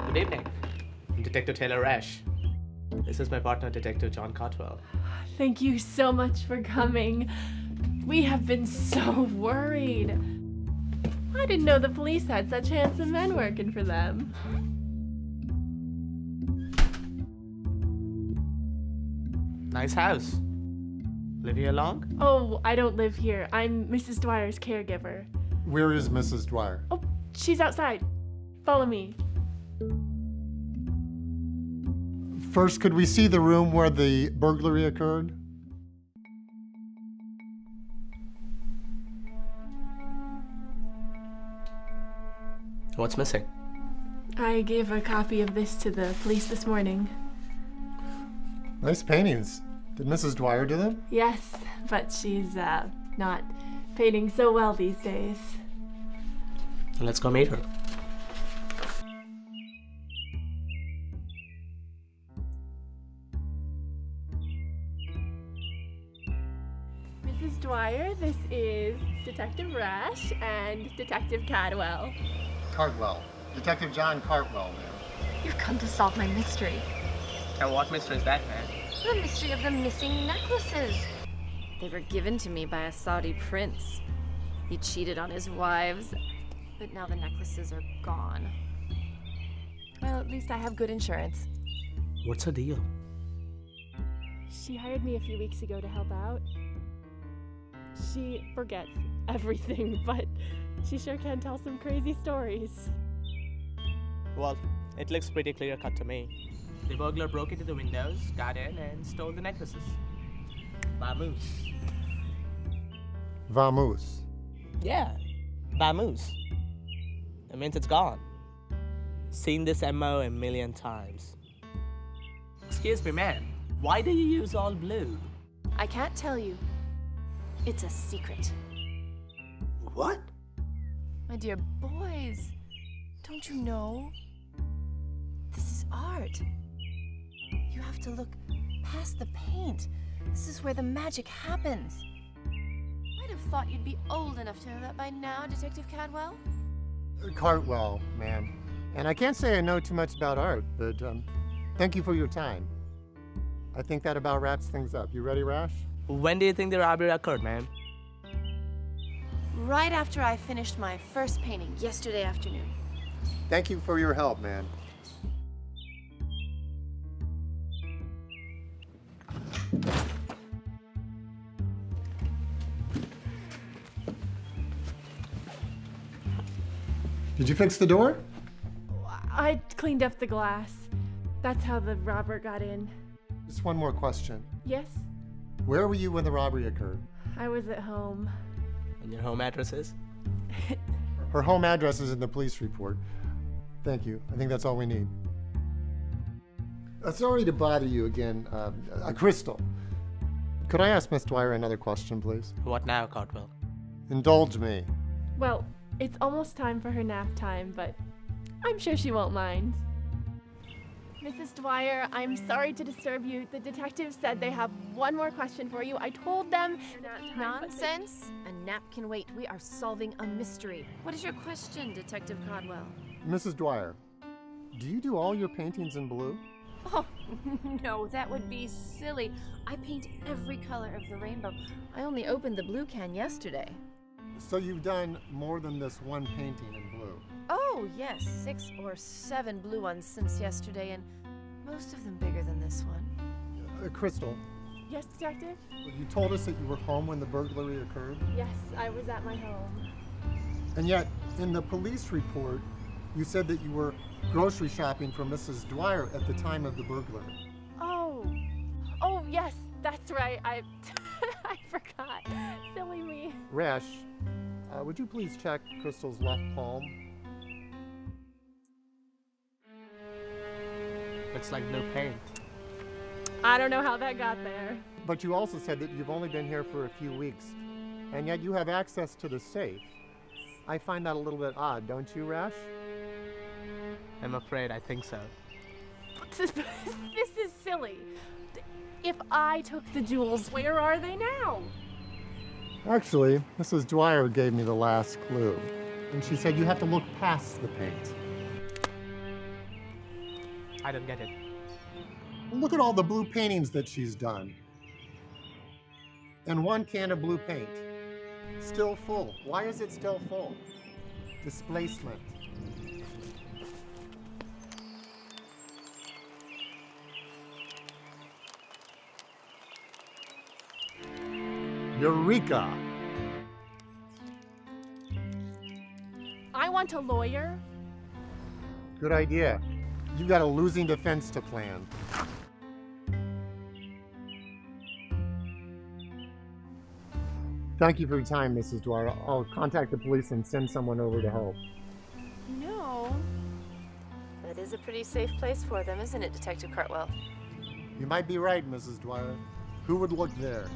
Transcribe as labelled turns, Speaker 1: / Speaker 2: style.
Speaker 1: Good evening. I'm Detective Taylor Rash. This is my partner, Detective John Cotwell.
Speaker 2: Thank you so much for coming. We have been so worried. I didn't know the police had such handsome men working for them.
Speaker 1: Nice house. Live here long?
Speaker 2: Oh, I don't live here. I'm Mrs. Dwyer's caregiver.
Speaker 3: Where is Mrs. Dwyer?
Speaker 2: Oh, she's outside. Follow me.
Speaker 3: First, could we see the room where the burglary occurred?
Speaker 1: What's missing?
Speaker 2: I gave a copy of this to the police this morning.
Speaker 3: Nice paintings. Did Mrs. Dwyer do them?
Speaker 2: Yes, but she's not painting so well these days.
Speaker 1: Let's go meet her.
Speaker 2: Mrs. Dwyer, this is Detective Rash and Detective Cadwell.
Speaker 3: Cartwell. Detective John Cartwell, ma'am.
Speaker 4: You've come to solve my mystery.
Speaker 1: And what mystery is that, man?
Speaker 4: The mystery of the missing necklaces.
Speaker 5: They were given to me by a Saudi prince. He cheated on his wives, but now the necklaces are gone.
Speaker 6: Well, at least I have good insurance.
Speaker 1: What's her deal?
Speaker 2: She hired me a few weeks ago to help out. She forgets everything, but she sure can tell some crazy stories.
Speaker 1: Well, it looks pretty clear-cut to me. The burglar broke into the windows, got in, and stole the necklaces. Vamoose.
Speaker 3: Vamoose.
Speaker 1: Yeah, vamoose. It means it's gone. Seen this MO a million times. Excuse me, man. Why do you use all blue?
Speaker 6: I can't tell you. It's a secret.
Speaker 1: What?
Speaker 6: My dear boys, don't you know? This is art. You have to look past the paint. This is where the magic happens. I'd have thought you'd be old enough to know that by now, Detective Cadwell.
Speaker 3: Cartwell, ma'am. And I can't say I know too much about art, but thank you for your time. I think that about wraps things up. You ready, Rash?
Speaker 1: When do you think the robbery occurred, man?
Speaker 6: Right after I finished my first painting yesterday afternoon.
Speaker 3: Thank you for your help, man. Did you fix the door?
Speaker 2: I cleaned up the glass. That's how the robber got in.
Speaker 3: Just one more question.
Speaker 2: Yes,
Speaker 3: Where were you when the robbery occurred?
Speaker 2: I was at home.
Speaker 1: And your home address is?
Speaker 3: Her home address is in the police report. Thank you. I think that's all we need. Sorry to bother you again, Crystal. Could I ask Miss Dwyer another question, please?
Speaker 1: What now, Cotwell?
Speaker 3: Indulge me.
Speaker 2: Well, it's almost time for her nap time, but I'm sure she won't mind. Mrs. Dwyer, I'm sorry to disturb you. The detectives said they have one more question for you. I told them...
Speaker 6: Nonsense. A nap can wait. We are solving a mystery.
Speaker 5: What is your question, Detective Codwell?
Speaker 3: Mrs. Dwyer, do you do all your paintings in blue?
Speaker 6: Oh, no, that would be silly. I paint every color of the rainbow. I only opened the blue can yesterday.
Speaker 3: So you've done more than this one painting in blue?
Speaker 6: Oh, yes, 6 or 7 blue ones since yesterday, and most of them bigger than this one.
Speaker 3: Crystal,
Speaker 2: Yes, detective?
Speaker 3: you told us that you were home when the burglary occurred,
Speaker 2: Yes, I was at my home.
Speaker 3: and yet in the police report, you said that you were grocery shopping for Mrs. Dwyer at the time of the burglary.
Speaker 2: Oh, yes, that's right. I forgot. Silly me.
Speaker 3: Rash, would you please check Crystal's left palm?
Speaker 1: Looks like blue paint.
Speaker 2: I don't know how that got there.
Speaker 3: But you also said that you've only been here for a few weeks, and yet you have access to the safe. I find that a little bit odd, don't you, Rash?
Speaker 1: I'm afraid I think so.
Speaker 2: This is silly. If I took the jewels, where are they now?
Speaker 3: Actually, Mrs. Dwyer gave me the last clue, and she said you have to look past the paint.
Speaker 1: I don't get it.
Speaker 3: Look at all the blue paintings that she's done. And 1 can of blue paint. Still full. Why is it still full? Displacement. Eureka!
Speaker 2: I want a lawyer.
Speaker 3: Good idea. You've got a losing defense to plan. Thank you for your time, Mrs. Dwyer. I'll contact the police and send someone over to help.
Speaker 6: No. That is a pretty safe place for them, isn't it, Detective Cartwell?
Speaker 3: You might be right, Mrs. Dwyer. Who would look there?